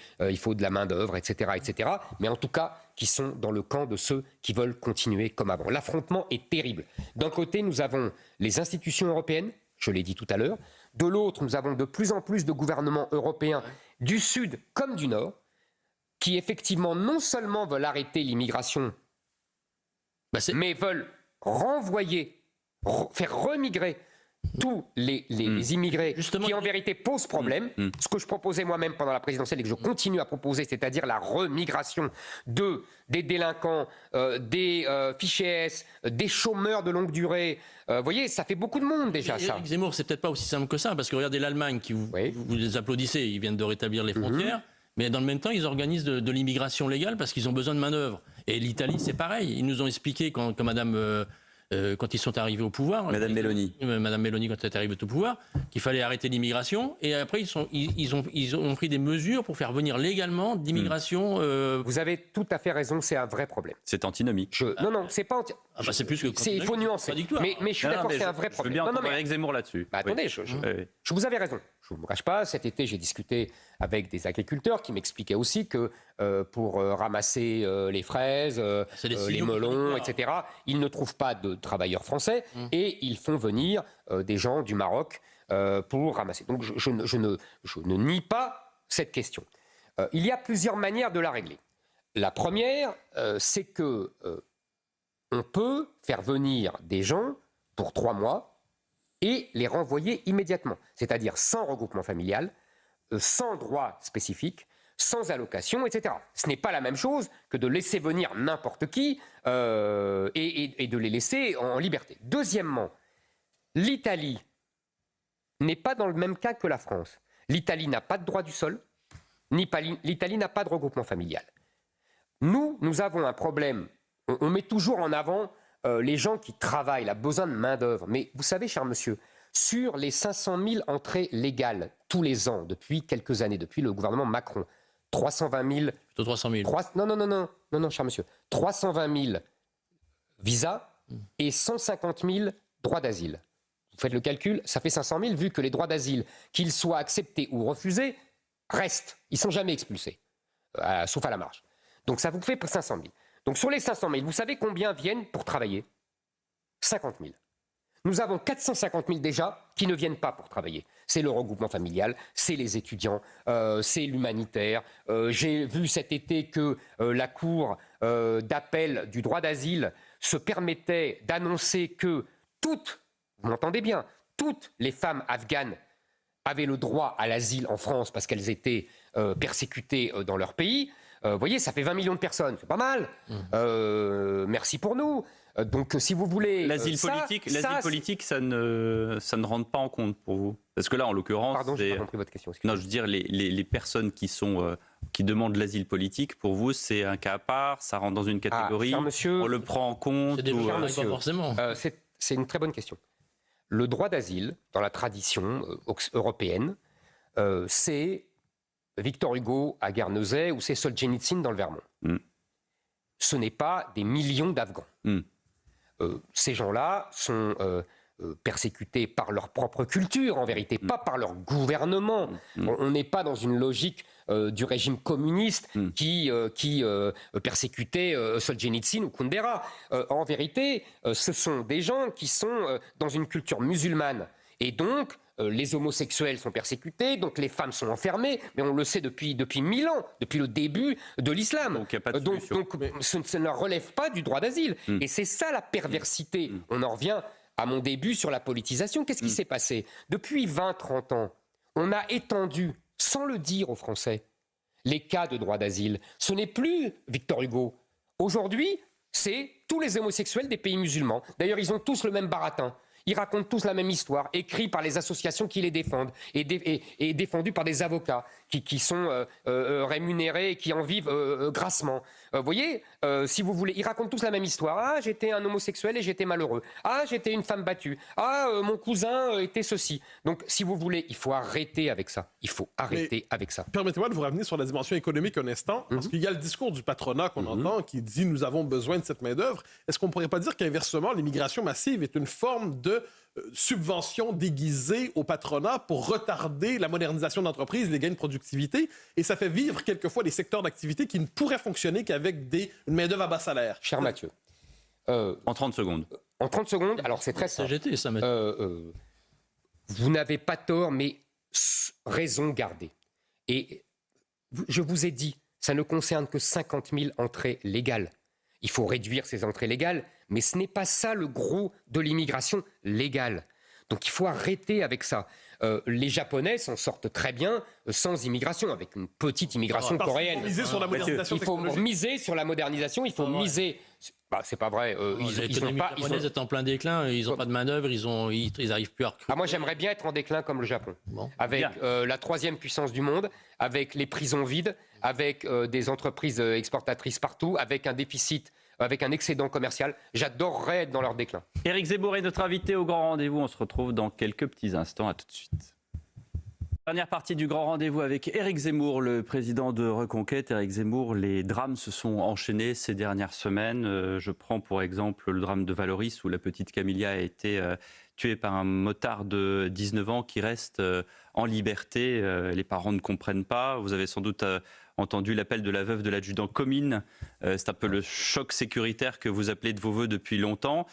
la main-d'œuvre, etc., etc., mais en tout cas, qui sont dans le camp de ceux qui veulent continuer comme avant. L'affrontement est terrible. D'un côté, nous avons les institutions européennes, je l'ai dit tout à l'heure. De l'autre, nous avons de plus en plus de gouvernements européens, du Sud comme du Nord, qui effectivement non seulement veulent arrêter l'immigration, mais veulent renvoyer, faire remigrer tous les immigrés qui en vérité posent problème. Ce que je proposais moi-même pendant la présidentielle et que je continue à proposer, c'est-à-dire la remigration des délinquants, des fichiers S, des chômeurs de longue durée. Vous voyez, ça fait beaucoup de monde déjà, ça. Éric Zemmour, c'est peut-être pas aussi simple que ça, parce que regardez l'Allemagne, vous les applaudissez, ils viennent de rétablir les frontières. Mais dans le même temps, ils organisent de l'immigration légale parce qu'ils ont besoin de main-d'œuvre. Et l'Italie, c'est pareil. Ils nous ont expliqué quand Madame... quand ils sont arrivés au pouvoir, Madame Meloni, quand elle est arrivée au pouvoir, qu'il fallait arrêter l'immigration, et après ils ont pris des mesures pour faire venir légalement d'immigration. Vous avez tout à fait raison, c'est un vrai problème. C'est antinomique. Non, c'est pas. C'est plus que. Il faut nuancer. Mais je suis d'accord, c'est un vrai problème. Je veux bien entendre Éric Zemmour là-dessus. Attendez, vous avez raison. Je ne vous cache pas. Cet été, j'ai discuté avec des agriculteurs qui m'expliquaient aussi que pour ramasser les fraises, les melons, etc., ils ne trouvent pas de travailleurs français et ils font venir des gens du Maroc pour ramasser. Donc je ne nie pas cette question. Il y a plusieurs manières de la régler. La première, c'est que on peut faire venir des gens pour 3 mois et les renvoyer immédiatement, c'est-à-dire sans regroupement familial, sans droit spécifique, sans allocation, etc. Ce n'est pas la même chose que de laisser venir n'importe qui et de les laisser en liberté. Deuxièmement, l'Italie n'est pas dans le même cas que la France. L'Italie n'a pas de droit du sol, l'Italie n'a pas de regroupement familial. Nous avons un problème. On met toujours en avant les gens qui travaillent, la besoin de main-d'œuvre. Mais vous savez, cher monsieur, sur les 500 000 entrées légales tous les ans, depuis quelques années, depuis le gouvernement Macron, 320 000... Plutôt 300 000. Non, cher monsieur. 320 000 visas et 150 000 droits d'asile. Vous faites le calcul, ça fait 500 000, vu que les droits d'asile, qu'ils soient acceptés ou refusés, restent. Ils ne sont jamais expulsés, sauf à la marge. Donc ça vous fait 500 000. Donc sur les 500 000, vous savez combien viennent pour travailler? 50 000. Nous avons 450 000 déjà qui ne viennent pas pour travailler. C'est le regroupement familial, c'est les étudiants, c'est l'humanitaire. J'ai vu cet été que la Cour d'appel du droit d'asile se permettait d'annoncer que vous m'entendez bien, toutes les femmes afghanes avaient le droit à l'asile en France parce qu'elles étaient persécutées dans leur pays, vous voyez, ça fait 20 millions de personnes, c'est pas mal. Merci pour nous. Donc, si vous voulez... L'asile politique, ça ne rentre pas en compte pour vous? Parce que là, en l'occurrence... Pardon, j'ai pas compris votre question. Non, je veux dire, les personnes qui demandent l'asile politique, pour vous, c'est un cas à part, ça rentre dans une catégorie, monsieur, on le prend en compte? Pas forcément. C'est une très bonne question. Le droit d'asile, dans la tradition européenne, c'est Victor Hugo à Guernesey ou c'est Solzhenitsyn dans le Vermont. Ce n'est pas des millions d'Afghans. Ces gens-là sont persécutés par leur propre culture, en vérité, pas par leur gouvernement. On n'est pas dans une logique du régime communiste qui persécutait Solzhenitsyn ou Kundera. En vérité, ce sont des gens qui sont dans une culture musulmane. Et donc, les homosexuels sont persécutés, donc les femmes sont enfermées, mais on le sait depuis 1000 ans, depuis le début de l'islam. Donc, il n'y a pas de solution. Donc ça ne relève pas du droit d'asile. Et c'est ça la perversité. On en revient à mon début sur la politisation. Qu'est-ce qui s'est passé? Depuis 20-30 ans, on a étendu, sans le dire aux Français, les cas de droit d'asile. Ce n'est plus Victor Hugo. Aujourd'hui, c'est tous les homosexuels des pays musulmans. D'ailleurs, ils ont tous le même baratin. Ils racontent tous la même histoire, écrits par les associations qui les défendent et défendus par des avocats qui sont rémunérés et qui en vivent grassement. Vous voyez, si vous voulez, ils racontent tous la même histoire. Ah, j'étais un homosexuel et j'étais malheureux. Ah, j'étais une femme battue. Ah, mon cousin était ceci. Donc, si vous voulez, il faut arrêter avec ça. Il faut arrêter avec ça. Permettez-moi de vous ramener sur la dimension économique un instant, parce qu'il y a le discours du patronat qu'on entend qui dit « nous avons besoin de cette main-d'œuvre ». Est-ce qu'on ne pourrait pas dire qu'inversement, l'immigration massive est une forme de subvention déguisée au patronat pour retarder la modernisation d'entreprises, les gains de productivité, et ça fait vivre quelquefois des secteurs d'activité qui ne pourraient fonctionner qu'avec une main-d'œuvre à bas salaire? Cher Mathieu. En 30 secondes. En 30 secondes, alors c'est très simple. CGT, ça, Mathieu. Vous n'avez pas tort, mais raison gardée. Et je vous ai dit, ça ne concerne que 50 000 entrées légales. Il faut réduire ces entrées légales, mais ce n'est pas ça le gros de l'immigration légale. Donc il faut arrêter avec ça. Les Japonais s'en sortent très bien sans immigration, avec une petite immigration coréenne. Il faut miser sur la modernisation. Il faut miser sur la modernisation, il faut miser... Bah, c'est pas vrai. L'économie japonaise est en plein déclin, ils n'ont pas de main-d'œuvre, ils n'arrivent plus à recruter. Moi, j'aimerais bien être en déclin comme le Japon. Avec la troisième puissance du monde, avec les prisons vides, avec des entreprises exportatrices partout, avec un déficit, avec un excédent commercial. J'adorerais être dans leur déclin. Éric Zemmour est notre invité au Grand Rendez-vous. On se retrouve dans quelques petits instants. À tout de suite. Dernière partie du Grand Rendez-vous avec Éric Zemmour, le président de Reconquête. Éric Zemmour, les drames se sont enchaînés ces dernières semaines. Je prends pour exemple le drame de Valoris où la petite Camilla a été tuée par un motard de 19 ans qui reste en liberté. Les parents ne comprennent pas. Vous avez sans doute entendu l'appel de la veuve de l'adjudant Comines. C'est un peu le choc sécuritaire que vous appelez de vos voeux depuis longtemps.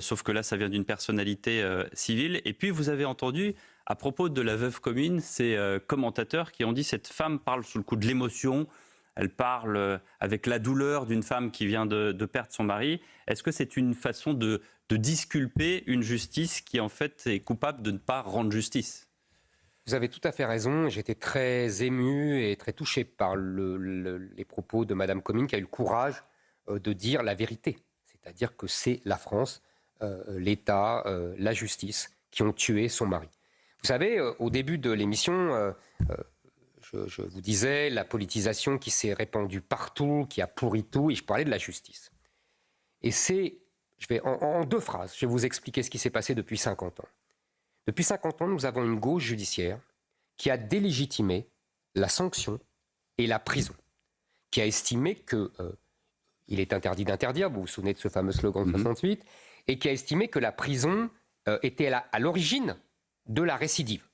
Sauf que là, ça vient d'une personnalité civile. Et puis, vous avez entendu, à propos de la veuve Comines, ces commentateurs qui ont dit « cette femme parle sous le coup de l'émotion, elle parle avec la douleur d'une femme qui vient de perdre son mari ». Est-ce que c'est une façon de disculper une justice qui, en fait, est coupable de ne pas rendre justice ? Vous avez tout à fait raison. J'étais très ému et très touché par les propos de Mme Comines qui a eu le courage de dire la vérité. C'est-à-dire que c'est la France, l'État, la justice qui ont tué son mari. Vous savez, au début de l'émission, je vous disais la politisation qui s'est répandue partout, qui a pourri tout, et je parlais de la justice. Et c'est, en 2 phrases, je vais vous expliquer ce qui s'est passé depuis 50 ans. Depuis 50 ans, nous avons une gauche judiciaire qui a délégitimé la sanction et la prison, qui a estimé qu'il est interdit d'interdire, vous vous souvenez de ce fameux slogan de 68, et qui a estimé que la prison était à l'origine de la récidive.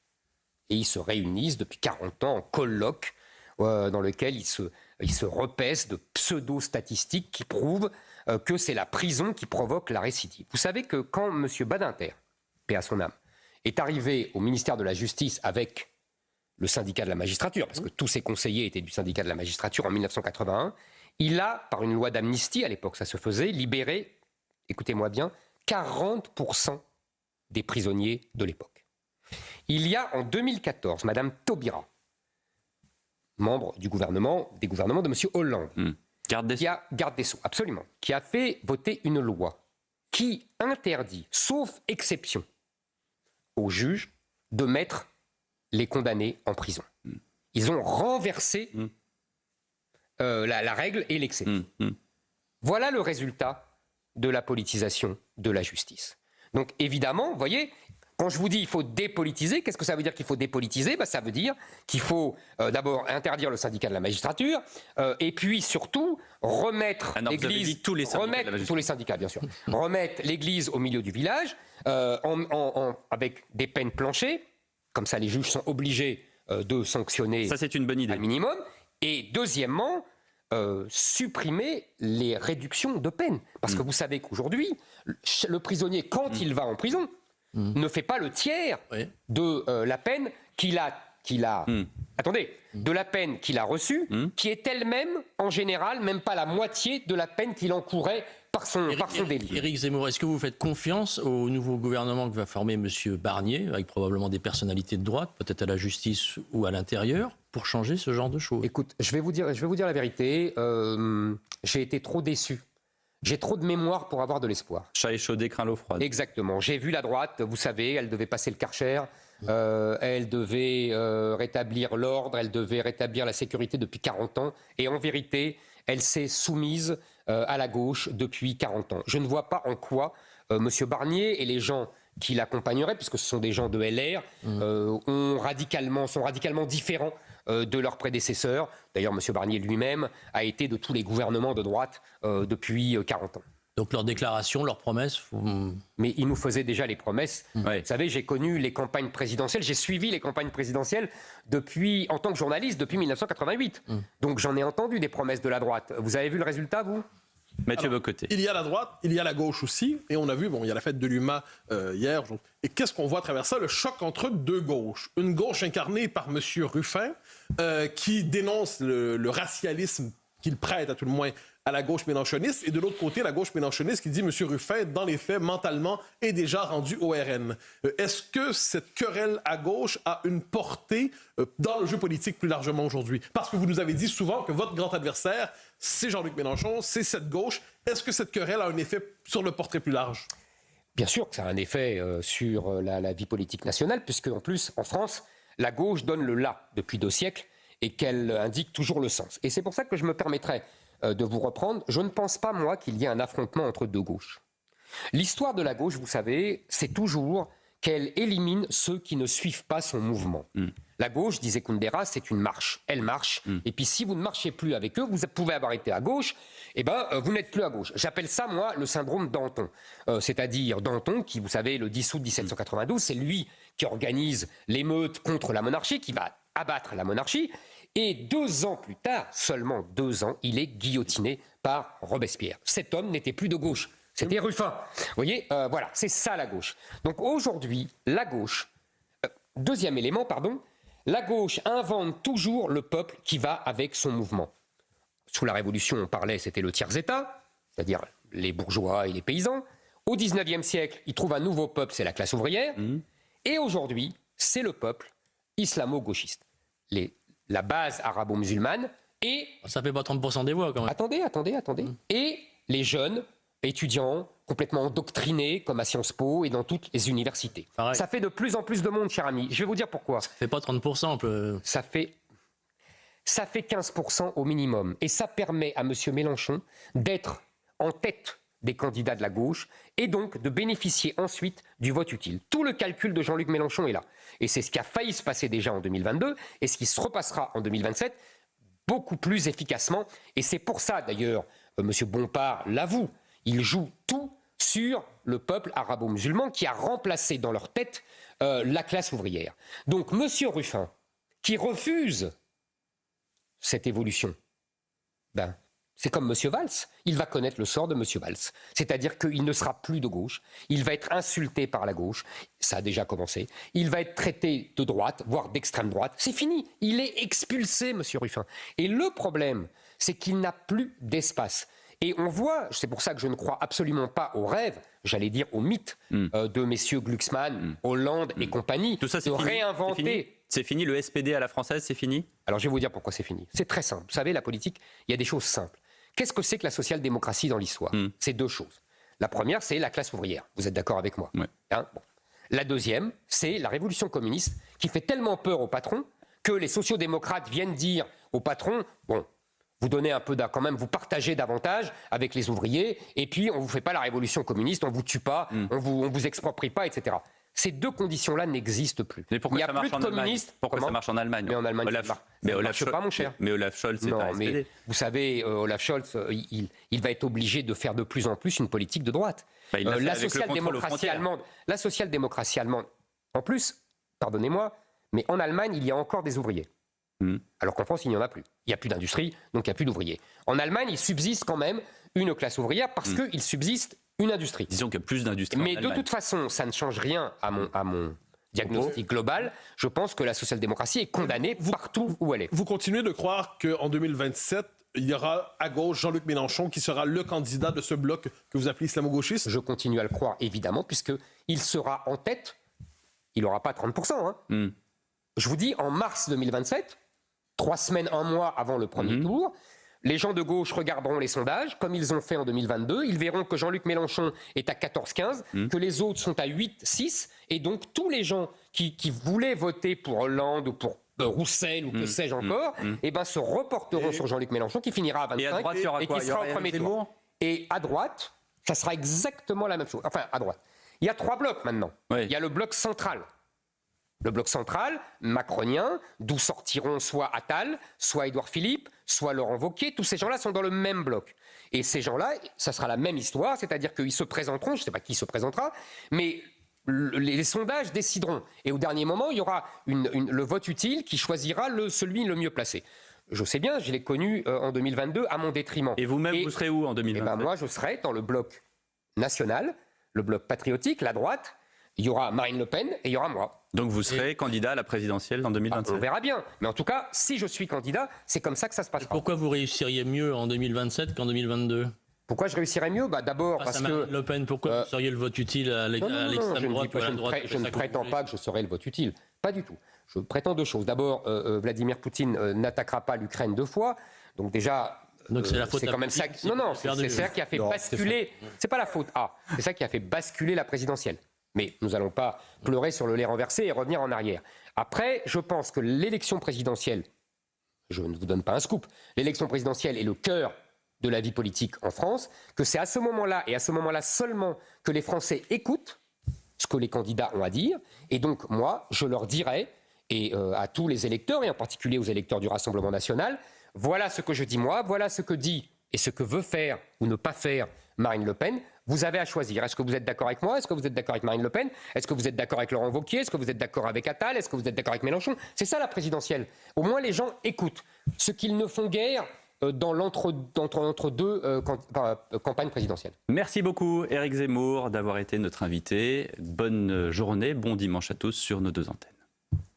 Et ils se réunissent depuis 40 ans en colloque dans lequel ils se repaissent de pseudo-statistiques qui prouvent que c'est la prison qui provoque la récidive. Vous savez que quand M. Badinter, paix à son âme, est arrivé au ministère de la Justice avec le syndicat de la magistrature, parce que tous ses conseillers étaient du syndicat de la magistrature en 1981, il a, par une loi d'amnistie, à l'époque ça se faisait, libéré, écoutez-moi bien, 40% des prisonniers de l'époque. Il y a en 2014, Madame Taubira, membre des gouvernements de M. Hollande, Garde des Sceaux, absolument, qui a fait voter une loi qui interdit, sauf exception, aux juges de mettre les condamnés en prison. Ils ont renversé la règle et l'exception. Voilà le résultat de la politisation de la justice. Donc évidemment, vous voyez, quand je vous dis qu'il faut dépolitiser, qu'est-ce que ça veut dire qu'il faut dépolitiser? Ça veut dire qu'il faut d'abord interdire le syndicat de la magistrature et puis surtout remettre l'Église... tous les syndicats, bien sûr. Remettre l'Église au milieu du village avec des peines planchées. Comme ça, les juges sont obligés de sanctionner. Ça, c'est une bonne idée. Un minimum. Et deuxièmement, supprimer les réductions de peine. Parce que vous savez qu'aujourd'hui, le prisonnier, quand il va en prison, ne fait pas le tiers de la peine qu'il a de la peine qu'il a reçue, qui est elle-même, en général, même pas la moitié de la peine qu'il encourait par son délit. Éric Zemmour, est-ce que vous faites confiance au nouveau gouvernement que va former M. Barnier, avec probablement des personnalités de droite, peut-être à la justice ou à l'intérieur, pour changer ce genre de choses? Écoute, je vais vous dire la vérité, j'ai été trop déçu. J'ai trop de mémoire pour avoir de l'espoir. Chat échaudé craint l'eau froide. Exactement. J'ai vu la droite, vous savez, elle devait passer le Karcher, elle devait rétablir l'ordre, elle devait rétablir la sécurité depuis 40 ans. Et en vérité, elle s'est soumise à la gauche depuis 40 ans. Je ne vois pas en quoi M. Barnier et les gens qui l'accompagneraient, puisque ce sont des gens de LR, sont radicalement différents de leurs prédécesseurs. D'ailleurs, M. Barnier lui-même a été de tous les gouvernements de droite depuis 40 ans. Donc leurs déclarations, leurs promesses... Mais ils nous faisaient déjà les promesses. Vous savez, j'ai connu les campagnes présidentielles, j'ai suivi les campagnes présidentielles en tant que journaliste depuis 1988. Donc j'en ai entendu des promesses de la droite. Vous avez vu le résultat, vous ? Mathieu Bocoté. Il y a la droite, il y a la gauche aussi. Et on a vu, il y a la fête de l'UMA hier. Et qu'est-ce qu'on voit à travers ça? Le choc entre deux gauches. Une gauche incarnée par M. Ruffin, qui dénonce le racialisme qu'il prête, à tout le moins, à la gauche mélenchoniste, et de l'autre côté, la gauche mélenchoniste qui dit M. Ruffin, dans les faits, mentalement, est déjà rendu au RN. Est-ce que cette querelle à gauche a une portée dans le jeu politique plus largement aujourd'hui? Parce que vous nous avez dit souvent que votre grand adversaire, c'est Jean-Luc Mélenchon, c'est cette gauche. Est-ce que cette querelle a un effet sur le portrait plus large? Bien sûr que ça a un effet sur la vie politique nationale, puisque en plus, en France, la gauche donne le là depuis 2 siècles et qu'elle indique toujours le sens. Et c'est pour ça que je me permettrai de vous reprendre. Je ne pense pas, moi, qu'il y ait un affrontement entre deux gauches. L'histoire de la gauche, vous savez, c'est toujours qu'elle élimine ceux qui ne suivent pas son mouvement. La gauche, disait Kundera, c'est une marche. Elle marche. Et puis si vous ne marchez plus avec eux, vous pouvez avoir été à gauche, vous n'êtes plus à gauche. J'appelle ça, moi, le syndrome Danton. C'est-à-dire Danton, qui, vous savez, le 10 août 1792, c'est lui qui organise l'émeute contre la monarchie, qui va abattre la monarchie. Et 2 ans plus tard, seulement 2 ans, il est guillotiné par Robespierre. Cet homme n'était plus de gauche, c'était Ruffin. Vous voyez, voilà, c'est ça la gauche. Donc aujourd'hui, la gauche, deuxième élément, la gauche invente toujours le peuple qui va avec son mouvement. Sous la Révolution, on parlait, c'était le tiers-état, c'est-à-dire les bourgeois et les paysans. Au XIXe siècle, ils trouvent un nouveau peuple, c'est la classe ouvrière. Et aujourd'hui, c'est le peuple islamo-gauchiste. La base arabo-musulmane et... Ça fait pas 30% des voix, quand même. Attendez. Et les jeunes étudiants complètement endoctrinés, comme à Sciences Po et dans toutes les universités. Pareil. Ça fait de plus en plus de monde, cher ami. Je vais vous dire pourquoi. Ça fait pas 30%. Ça fait 15% au minimum. Et ça permet à M. Mélenchon d'être en tête des candidats de la gauche et donc de bénéficier ensuite du vote utile. Tout le calcul de Jean-Luc Mélenchon est là. Et c'est ce qui a failli se passer déjà en 2022 et ce qui se repassera en 2027 beaucoup plus efficacement. Et c'est pour ça d'ailleurs, M. Bompard l'avoue, il joue tout sur le peuple arabo-musulman qui a remplacé dans leur tête la classe ouvrière. Donc M. Ruffin, qui refuse cette évolution, c'est comme M. Valls, il va connaître le sort de M. Valls. C'est-à-dire qu'il ne sera plus de gauche, il va être insulté par la gauche, ça a déjà commencé, il va être traité de droite, voire d'extrême droite, c'est fini, il est expulsé, M. Ruffin. Et le problème, c'est qu'il n'a plus d'espace. Et on voit, c'est pour ça que je ne crois absolument pas aux rêves, j'allais dire aux mythes de messieurs Glucksmann, Hollande et compagnie, tout ça, de réinventer. C'est fini, le SPD à la française, c'est fini? Alors je vais vous dire pourquoi c'est fini. C'est très simple. Vous savez, la politique, il y a des choses simples. Qu'est-ce que c'est que la social-démocratie dans l'histoire? C'est deux choses. La première, c'est la classe ouvrière. Vous êtes d'accord avec moi? Ouais. Hein, bon. La deuxième, c'est la révolution communiste qui fait tellement peur aux patrons que les sociodémocrates viennent dire aux patrons, bon, vous donnez un peu quand même, vous partagez davantage avec les ouvriers, et puis on ne vous fait pas la révolution communiste, on ne vous tue pas, on vous exproprie pas, etc. Ces deux conditions-là n'existent plus. Mais pourquoi il n'y a ça plus marche de en Allemagne? communistes. Pourquoi ça marche en Allemagne? Mais en Allemagne, ça ne marche pas, mon cher. Mais Olaf Scholz, c'est pas SPD. Mais vous savez, Olaf Scholz, il va être obligé de faire de plus en plus une politique de droite. La social-démocratie allemande, en plus, pardonnez-moi, mais en Allemagne, il y a encore des ouvriers. Alors qu'en France, il n'y en a plus. Il n'y a plus d'industrie, donc il n'y a plus d'ouvriers. En Allemagne, il subsiste quand même une classe ouvrière parce qu'il subsiste une industrie. Disons qu'il y a plus d'industrie en Mais Allemagne. de toute façon, ça ne change rien à mon diagnostic global. Je pense que la social-démocratie est condamnée partout où elle est. Vous continuez de croire qu'en 2027, il y aura à gauche Jean-Luc Mélenchon qui sera le candidat de ce bloc que vous appelez islamo-gauchiste? Je continue à le croire, évidemment, puisqu'il sera en tête. Il n'aura pas 30%. Je vous dis, en mars 2027, 3 semaines, 1 mois avant le premier tour, les gens de gauche regarderont les sondages, comme ils ont fait en 2022. Ils verront que Jean-Luc Mélenchon est à 14-15, que les autres sont à 8-6. Et donc, tous les gens qui voulaient voter pour Hollande ou pour Roussel ou que sais-je encore, se reporteront sur Jean-Luc Mélenchon, qui finira à 25 et à droite, il y aura quoi? qui sera au premier tour. Et à droite, ça sera exactement la même chose. Enfin, à droite. Il y a 3 blocs maintenant. Oui. Il y a le bloc central. Le bloc central, macronien, d'où sortiront soit Attal, soit Édouard Philippe, soit Laurent Wauquiez. Tous ces gens-là sont dans le même bloc. Et ces gens-là, ça sera la même histoire, c'est-à-dire qu'ils se présenteront, je ne sais pas qui se présentera, mais les sondages décideront. Et au dernier moment, il y aura le vote utile qui choisira celui le mieux placé. Je sais bien, je l'ai connu en 2022 à mon détriment. Et vous-même, vous serez où en 2027? Moi, je serai dans le bloc national, le bloc patriotique, la droite. Il y aura Marine Le Pen et il y aura moi. Donc vous serez candidat à la présidentielle en 2027? On verra bien. Mais en tout cas, si je suis candidat, c'est comme ça que ça se passera. Pourquoi vous réussiriez mieux en 2027 qu'en 2022? Pourquoi je réussirais mieux? D'abord parce que... Marine Le Pen, pourquoi vous seriez le vote utile à l'extrême droite ou à la droite? Je ne prétends pas que je serai le vote utile. Pas du tout. Je prétends 2 choses. D'abord, Vladimir Poutine n'attaquera pas l'Ukraine 2 fois. Donc déjà... Donc c'est la faute quand même ça. Non, c'est ça qui a fait basculer... C'est pas la faute A. C'est ça qui a fait basculer la présidentielle. Mais nous n'allons pas pleurer sur le lait renversé et revenir en arrière. Après, je pense que l'élection présidentielle, je ne vous donne pas un scoop, l'élection présidentielle est le cœur de la vie politique en France, que c'est à ce moment-là, et à ce moment-là seulement, que les Français écoutent ce que les candidats ont à dire. Et donc, moi, je leur dirai, et à tous les électeurs, et en particulier aux électeurs du Rassemblement national, voilà ce que je dis moi, voilà ce que dit et ce que veut faire ou ne pas faire Marine Le Pen. Vous avez à choisir. Est-ce que vous êtes d'accord avec moi? Est-ce que vous êtes d'accord avec Marine Le Pen? Est-ce que vous êtes d'accord avec Laurent Wauquiez? Est-ce que vous êtes d'accord avec Attal? Est-ce que vous êtes d'accord avec Mélenchon? C'est ça la présidentielle. Au moins les gens écoutent. Ce qu'ils ne font guère dans l'entre-deux campagnes présidentielles. Merci beaucoup Éric Zemmour d'avoir été notre invité. Bonne journée, bon dimanche à tous sur nos 2 antennes.